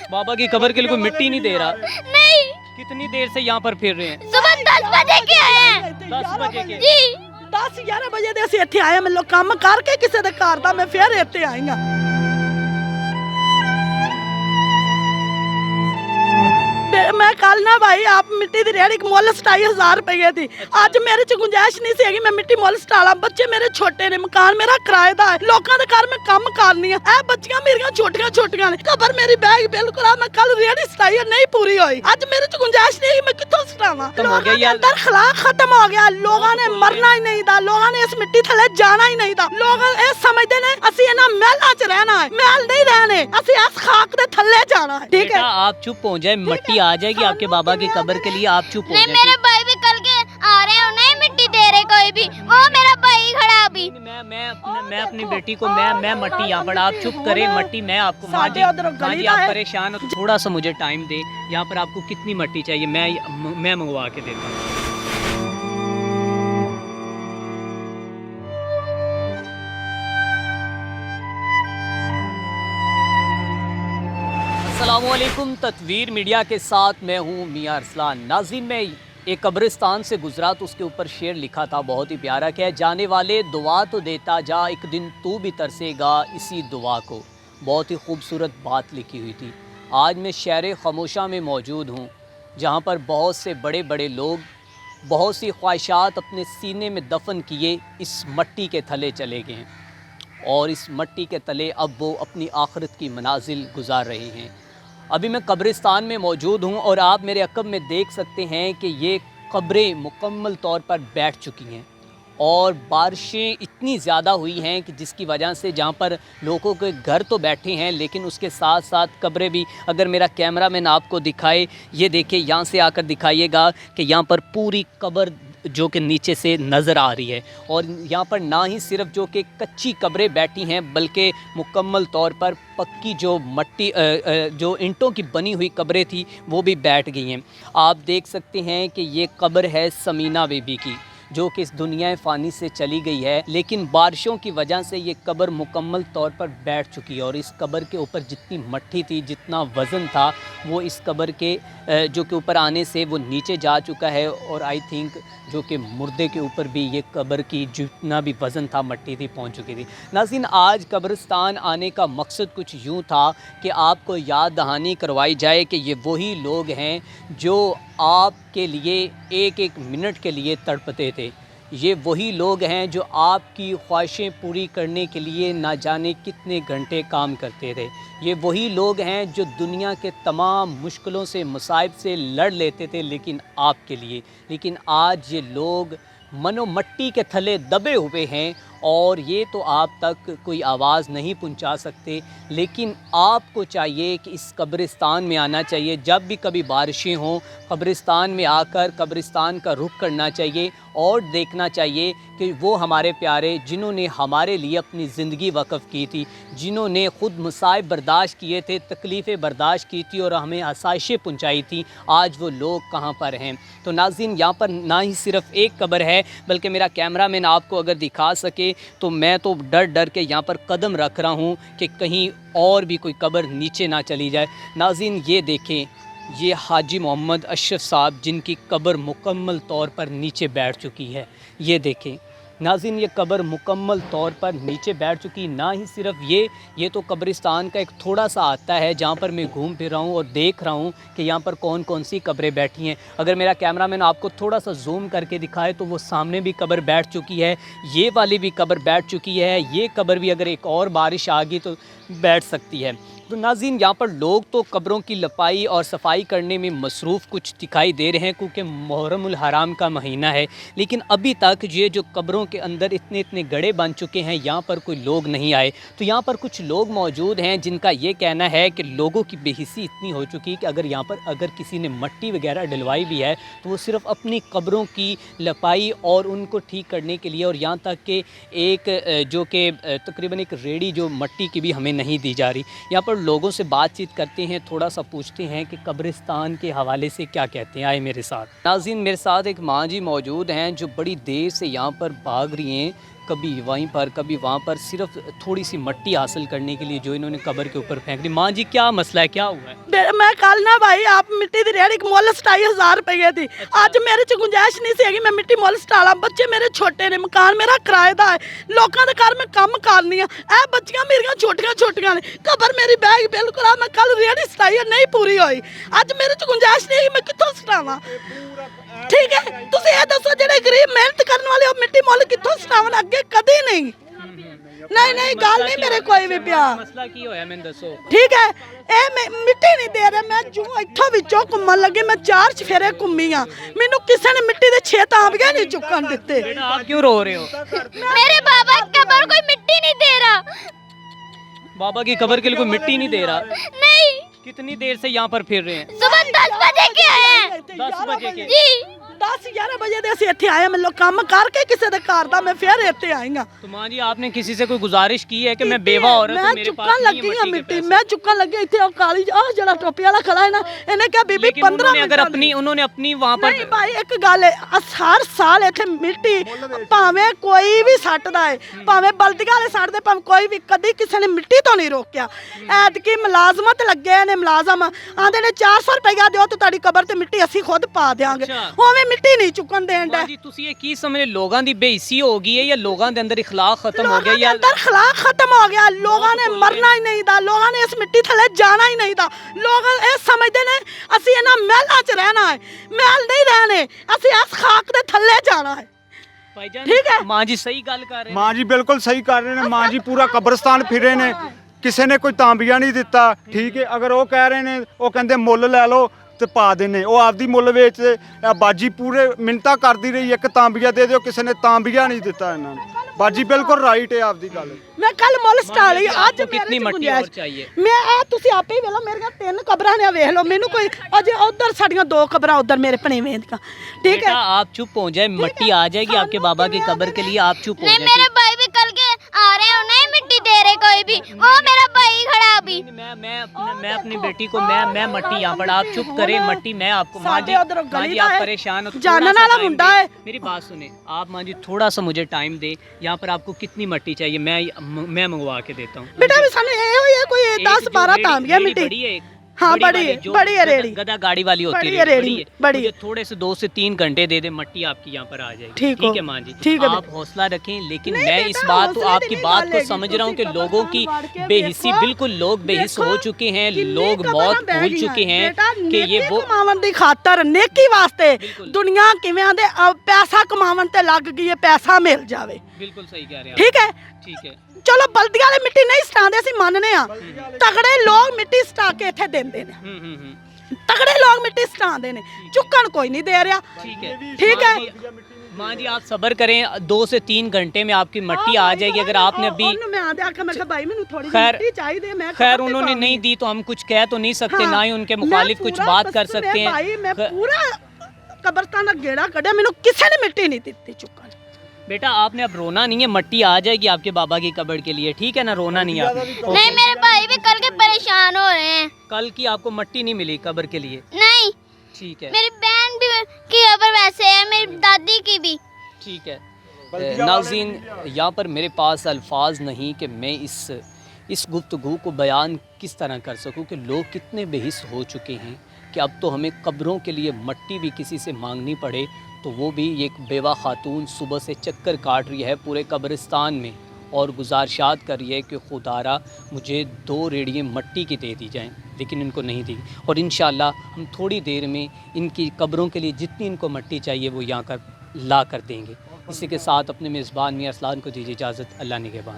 बाबा की कब्र के लिए कोई मिट्टी नहीं दे रहा? नहीं, कितनी देर से यहाँ पर फिर रहे हैं? सुबह 10 बजे के आए हैं 10 बजे के? जी। 10-11 ਵਜੇ ਦੇ ਅਸੀਂ ਇੱਥੇ ਆਏ, ਮੈਨੂੰ ਕੰਮ ਕਰਕੇ ਕਿਸੇ ਦੇ ਘਰ ਦਾ, ਮੈਂ ਫਿਰ ਇੱਥੇ ਆਈ ਹਾਂ। मैं कल ना भाई आप मिट्टी की रेहड़ी मुल 27,000 रुपए थी। अज मेरे च गुंजाइश नहीं सी मैं मिट्टी मुल सटाला। बच्चे मेरे छोटे ने, मकान मेरा किराए दा है, लोगों के घर मैं काम करनी है। ए बच्चियां मेरियां छोटियां छोटियां ने, कबर मेरी बैग बिल्कुल आ, मैं कल रेहड़ी सटाई नहीं पूरी हुई। अज मेरे च गुंजाइश नहीं मैं कितों सटावा। लोगों के अंदर खला खत्म हो गया, लोगों ने मरना ही नहीं था, लोगों ने इस मिट्टी थले जाना ही नहीं था। लोग ये समझते ने असि इन्हां महलां च रहना है, महल नहीं रहने, असि इस खाक दे थले जाना है। ठीक है, आप चुप हो जाए, मिट्टी आ जाएगी आपके बाबा की कब्र के लिए, आप चुप हो नहीं, जाए। मेरे भाई भी कल के आ रहे हैं, उन्हें मिट्टी दे रहे कोई भी, वो मेरा भाई खड़ा अभी। मैं अपनी बेटी को मैं मट्टी यहाँ पर, आप चुप करें, मट्टी मैं आपको, माँ जी आप परेशान हो तो थोड़ा सा मुझे टाइम दे। यहाँ पर आपको कितनी मट्टी चाहिए मैं मंगवा के देता हूँ। अस्सलामुअलैकुम, तत्वीर मीडिया के साथ मैं हूँ मियां अरसलान। नाज़रीन, मैं एक कब्रिस्तान से गुजरा तो उसके ऊपर शेर लिखा था, बहुत ही प्यारा, क्या है, जाने वाले दुआ तो देता जा, एक दिन तू भी तरसेगा इसी दुआ को। बहुत ही खूबसूरत बात लिखी हुई थी। आज मैं शहर खामोशा में मौजूद हूँ, जहाँ पर बहुत से बड़े बड़े लोग बहुत सी ख्वाहिशात अपने सीने में दफन किए इस मट्टी के थले चले गए हैं, और इस मट्टी के तले अब वो अपनी आखिरत की मनाजिल गुजार रहे हैं। अभी मैं कब्रिस्तान में मौजूद हूँ और आप मेरे अक़ब में देख सकते हैं कि ये कब्रें मुकम्मल तौर पर बैठ चुकी हैं, और बारिशें इतनी ज़्यादा हुई हैं कि जिसकी वजह से जहाँ पर लोगों के घर तो बैठे हैं, लेकिन उसके साथ साथ कब्रें भी। अगर मेरा कैमरा मैन आपको दिखाए, ये देखिए, यहाँ से आकर दिखाइएगा कि यहाँ पर पूरी कब्र जो कि नीचे से नज़र आ रही है, और यहाँ पर ना ही सिर्फ जो कि कच्ची कब्रें बैठी हैं, बल्कि मुकम्मल तौर पर पक्की जो मट्टी जो ईंटों की बनी हुई कब्रें थी वो भी बैठ गई हैं। आप देख सकते हैं कि ये कब्र है समीना बीबी की, जो कि इस दुनिया फ़ानी से चली गई है, लेकिन बारिशों की वजह से ये कब्र मुकम्मल तौर पर बैठ चुकी है। और इस कब्र के ऊपर जितनी मट्टी थी, जितना वज़न था, वो इस कब्र के जो के ऊपर आने से वो नीचे जा चुका है। और आई थिंक जो कि मुर्दे के ऊपर भी ये कब्र की जितना भी वज़न था, मट्टी थी, पहुंच चुकी थी। नाज़रीन, आज कब्रिस्तान आने का मकसद कुछ यूँ था कि आपको याद दहानी करवाई जाए कि ये वही लोग हैं जो आपके लिए एक एक मिनट के लिए तड़पते थे। ये वही लोग हैं जो आपकी ख्वाहिशें पूरी करने के लिए ना जाने कितने घंटे काम करते थे। ये वही लोग हैं जो दुनिया के तमाम मुश्किलों से, मुसाइब से लड़ लेते थे, लेकिन आपके लिए। लेकिन आज ये लोग मनो मट्टी के थले दबे हुए हैं, और ये तो आप तक कोई आवाज़ नहीं पहुंचा सकते। लेकिन आपको चाहिए कि इस कब्रिस्तान में आना चाहिए। जब भी कभी बारिशें हों, कब्रिस्तान में आकर कब्रिस्तान का रुख करना चाहिए और देखना चाहिए कि वो हमारे प्यारे जिन्होंने हमारे लिए अपनी ज़िंदगी वक़्फ़ की थी, जिन्होंने ख़ुद मुसाइब बर्दाश्त किए थे, तकलीफ़ें बर्दाश्त की थी और हमें आसाइशें पहुंचाई थी, आज वो लोग कहाँ पर हैं। तो नाज़रीन, यहाँ पर ना ही सिर्फ़ एक कब्र है, बल्कि मेरा कैमरा मैन आपको अगर दिखा सके तो मैं तो डर डर के यहाँ पर कदम रख रहा हूँ कि कहीं और भी कोई कब्र नीचे ना चली जाए। नाज़रीन, ये देखें, ये हाजी मोहम्मद अशरफ साहब जिनकी कब्र मुकम्मल तौर पर नीचे बैठ चुकी है। ये देखें नाज़रीन, ये कब्र मुकम्मल तौर पर नीचे बैठ चुकी। ना ही सिर्फ ये तो कब्रिस्तान का एक थोड़ा सा आता है जहाँ पर मैं घूम फिर रहा हूँ और देख रहा हूँ कि यहाँ पर कौन कौन सी कब्रें बैठी हैं। अगर मेरा कैमरामैन आपको थोड़ा सा जूम करके दिखाए तो वो सामने भी कब्र बैठ चुकी है, ये वाली भी कब्र बैठ चुकी है, ये कब्र भी अगर एक और बारिश आ गई तो बैठ सकती है। तो नाज़रीन, यहाँ पर लोग तो कब्रों की लपाई और सफाई करने में मसरूफ़ कुछ दिखाई दे रहे हैं, क्योंकि मुहर्रमुल हराम का महीना है। लेकिन अभी तक ये जो कब्रों के अंदर इतने इतने गड्ढे बन चुके हैं, यहाँ पर कोई लोग नहीं आए। तो यहाँ पर कुछ लोग मौजूद हैं जिनका ये कहना है कि लोगों की बेहिसी इतनी हो चुकी कि अगर यहाँ पर अगर किसी ने मट्टी वगैरह डलवाई भी है तो वो सिर्फ़ अपनी कब्रों की लपाई और उनको ठीक करने के लिए, और यहाँ तक कि एक जो कि तकरीबन एक रेडी जो मट्टी की भी हमें नहीं दी जा रही। यहाँ पर लोगों से बातचीत करते हैं, थोड़ा सा पूछते हैं कि कब्रिस्तान के हवाले से क्या कहते हैं। आए मेरे साथ। नाज़रीन, मेरे साथ एक माँ जी मौजूद हैं जो बड़ी देर से यहाँ पर भाग रही हैं कभी वहीं पर कभी वहाँ पर, सिर्फ थोड़ी सी मट्टी हासिल करने के लिए जो इन्होंने कब्र के ऊपर फेंक दी। माँ जी क्या मसला है, क्या हुआ है? मैं कल ना भाई आप मिट्टी ਦੀ ਰੇੜੀ ਮੁੱਲ 27000 ਰੁਪਏ ਦੀ ਅੱਜ ਮੇਰੇ ਚ ਗੁੰਜਾਇਸ਼ ਨਹੀਂ ਸੀਗੀ ਮੈਂ ਮਿੱਟੀ ਮੁੱਲ ਸਟਾਲਾਂ ਬੱਚੇ ਮੇਰੇ ਛੋਟੇ ਨੇ ਮਕਾਨ ਮੇਰਾ ਕਿਰਾਏ ਦਾ ਹੈ ਲੋਕਾਂ ਦੇ ਘਰ ਮੈਂ ਕੰਮ ਕਰਨੀ ਆ ਇਹ ਬੱਚੀਆਂ ਮੇਰੀਆਂ ਛੋਟੀਆਂ ਛੋਟੀਆਂ ਨੇ ਕਬਰ ਮੇਰੀ ਬੈਗ ਬਿਲਕੁਲ ਆ ਮੈਂ ਕੱਲ ਰੇੜੀ ਸਟਾਈ ਨਹੀਂ ਪੂਰੀ ਹੋਈ ਅੱਜ ਮੇਰੇ ਚ ਗੁੰਜਾਇਸ਼ ਨਹੀਂ ਮੈਂ ਕਿੱਥੋਂ ਸਟਾਵਾਂ ਠੀਕ ਹੈ ਤੁਸੀਂ ਇਹ ਦੱਸੋ ਜਿਹੜੇ ਗਰੀਬ ਮਿਹਨਤ ਕਰਨ ਵਾਲੇ ਉਹ ਮਿੱਟੀ ਮੁੱਲ ਕਿੱਥੋਂ ਸਟਾਵਣ ਅੱਗੇ ਕਦੇ ਨਹੀਂ नहीं गल नहीं मेरे कोई भी पिया मसला की होया मैंने दसो ठीक है ए मिट्टी नहीं दे रहे मैं जू इत्थों विचों घुम्मन लगी मैं 4 चफेरे घुम्मी आ मैनू किसी ने मिट्टी दे 6 तांबियां नहीं चुकन दिते। बेटा आप क्यों रो रहे हो? मेरे बाबा की कब्र कोई मिट्टी नहीं दे रहा। बाबा की कब्र के लिए कोई मिट्टी नहीं दे रहा? नहीं। कितनी देर से यहाँ पर फिर रहे हैं? सुबह 10 बजे के आए हैं। 10 बजे के? जी 10-11 बजे दे ਅਸੀਂ ਇੱਥੇ ਆਏ ਮੈਂ ਕੰਮ ਕਰਕੇ ਕਿਸੇ ਦੇ ਘਰ ਦਾ ਮੈਂ ਫੇਰ ਇੱਥੇ ਆਈਆਂ। तो माँ जी आपने किसी से कोई गुजारिश की है कि मैं बेवा औरत हूँ, मेरे पास चुक्कन नहीं है लगी मट्टी के मिट्टी पैसे? मैं चुक्कन लगी ਇੱਥੇ ਉਹ ਕਾਲੀ ਆਹ ਜਿਹੜਾ ਟੋਪੀ ਵਾਲਾ ਖੜਾ ਹੈ ਨਾ ਇਹਨੇ ਕਿਹਾ ਬੀਬੀ लेकिन 15 उन्होंने अगर उन्होंने अपनी वहाँ पर ਨਹੀਂ ਭਾਈ ਇੱਕ ਗੱਲ ਹੈ ਹਰ ਸਾਲ ਇੱਥੇ ਮਿੱਟੀ ਭਾਵੇਂ ਕੋਈ ਵੀ ਸੱਟਦਾ ਹੈ ਭਾਵੇਂ ਬਲਦੀਆਂ ਵਾਲੇ ਸੱਟਦੇ ਭਾਵੇਂ ਕੋਈ ਵੀ ਕਦੀ ਕਿਸੇ ਨੇ ਮਿੱਟੀ ਤੋਂ ਨਹੀਂ ਰੋਕਿਆ ਐਤਕੀ ਮੁਲਾਜ਼ਮਤ ਲੱਗੇ ਨੇ ਮੁਲਾਜ਼ਮ ਆਂਦੇ ਨੇ 400 ਰੁਪਇਆ ਦਿਓ ਤੇ ਤੁਹਾਡੀ ਕਬਰ ਤੇ ਮਿੱਟੀ ਅਸੀਂ ਖੁਦ ਪਾ ਦੇਾਂਗੇ ਉਵੇਂ ਮਿੱਟੀ ਨਹੀਂ ਚੁੱਕਣ ਦੇਣ ਦਾ जी तुसी ये की समझे लोगों दी बेइज्जती हो गई है या लोगों दे अंदर इखलाक खत्म हो गया या अंदर खलाक खत्म हो गया लोगों ने मरना ही नहीं था लोगों ने इस मिट्टी थले जाना ही नहीं था लोग ये समझते ने असि इन्हां महलां च रहना है महल नहीं रहने असि इस खाक दे थले जाना है। भाईजान ठीक है मां जी सही गल कर रहे हैं। मां जी बिल्कुल सही कर रहे हैं। मां जी पूरा कब्रिस्तान फिरे ने किसी ने कोई तांबिया नहीं दिता ठीक है अगर वो कह रहे ने वो कहंदे मुੱਲ ले लो ਤੇ ਪਾ ਦੇਨੇ ਉਹ ਆਪਦੀ ਮੁੱਲ ਵੇਚਦੇ ਬਾਜੀ ਪੂਰੇ ਮਿੰਤਾ ਕਰਦੀ ਰਹੀ ਇੱਕ ਤਾਂਬੀਆ ਦੇ ਦਿਓ ਕਿਸੇ ਨੇ ਤਾਂਬੀਆ ਨਹੀਂ ਦਿੱਤਾ ਇਹਨਾਂ ਨੂੰ ਬਾਜੀ ਬਿਲਕੁਲ ਰਾਈਟ ਹੈ ਆਪਦੀ ਗੱਲ ਮੈਂ ਕੱਲ ਮੁੱਲ ਸਟਾ ਲਈ ਅੱਜ कितनी मट्टी और चाहिए? ਮੈਂ ਇਹ ਤੁਸੀਂ ਆਪੇ ਹੀ ਵੇਖ ਲਓ ਮੇਰੀਆਂ 3 ਕਬਰਾਂ ਨੇ ਵੇਖ ਲਓ ਮੈਨੂੰ ਕੋਈ ਅਜੇ ਉਧਰ ਸਾਡੀਆਂ 2 ਕਬਰਾਂ उधर मेरे पनेवें ਦੀਆਂ ठीक है आप चुप हो जाए मिट्टी आ जाएगी आपके बाबा की कब्र के लिए आप चुप हो नहीं जाए। मेरे भाई भी कल के आ रहे हैं उन्हें मिट्टी दे रहे कोई भी वो मेरा भाई खड़ा अभी। मैं अपनी बेटी को मैं मट्टी यहाँ पर आप चुप करें मट्टी मैं आपको माँ जी आप परेशान हो जानने वाला मुंडा है। मेरी बात सुने आप माँ जी थोड़ा सा मुझे टाइम दे यहाँ पर आपको कितनी मट्टी चाहिए मैं मंगवा के देता हूँ। बेटा भी सानू ये होई है कोई 10-12 तांबिया मिट्टी बड़ी है हाँ बड़ी है रेड़ी गदा गाड़ी वाली होती बड़ी है है रेड़ी बड़ी मुझे थोड़े से 2 से 3 घंटे दे दे मट्टी आपकी यहाँ पर आ जाएगी। ठीक है माँ जी ठीक है आप हौसला रखें लेकिन मैं इस बात आपकी बात को समझ रहा हूँ कि लोगों की बेहिस्सी बिल्कुल लोग बेहिस हो चुके हैं लोग मौत भूल चुके हैं कि ये वो कमावन दी खातर नेकी वास्ते दुनिया किवें आंदे पैसा कमावन ते लग गई है पैसा मिल जावे बिल्कुल सही कह रहे हैं ठीक है ठीक है चलो बल्दियां वाले मिट्टी नहीं सटांदे ਅਸੀਂ ਮੰਨਨੇ ਆ ਤਗੜੇ ਲੋਕ ਮਿੱਟੀ ਸਟਾ ਕੇ ਇੱਥੇ ਦਿੰਦੇ ਨੇ ਤਗੜੇ ਲੋग मिट्टी सटांदे ने चुक्कन कोई नहीं दे रहा ठीक है। माँ जी आप सब्र करें 2 से 3 घंटे में आपकी मट्टी आ जाएगी अगर आपने अभी खैर उन्होंने नहीं दी तो हम कुछ कह तो नहीं सकते ना ही उनके मुखालिफ कुछ बात कर सकते हैं। पूरा कब्रिस्तान दा गेड़ा कढ़िया मैनू किसी ने मिट्टी नहीं दी चुक्कन। बेटा आपने अब रोना नहीं है मट्टी आ जाएगी आपके बाबा की कब्र के लिए ठीक है ना रोना नहीं है आपने। नहीं मेरे भाई भी कल के परेशान हो रहे हैं। कल की आपको मट्टी नहीं मिली कब्र के लिए? नहीं ठीक है मेरी बहन भी की कब्र वैसे है मेरी दादी की भी ठीक है। नाज़रीन यहाँ पर मेरे पास अल्फाज नहीं कि मैं इस गुफ्तगू को बयान किस तरह कर सकूँ कि लोग कितने बेहिस हो चुके हैं कि अब तो हमें कब्रों के लिए मट्टी भी किसी से मांगनी पड़े तो वो भी एक बेवा खातून सुबह से चक्कर काट रही है पूरे कब्रिस्तान में और गुजारिशात कर रही है कि खुदारा मुझे 2 रेड़ियाँ मट्टी की दे दी जाएं लेकिन इनको नहीं दी और इंशाअल्लाह हम थोड़ी देर में इनकी कब्रों के लिए जितनी इनको मट्टी चाहिए वो यहाँ कर ला कर देंगे। इसी के साथ अपने मेज़बान मियां अरसलान को दीजिए इजाज़त। अल्लाह निगहबान।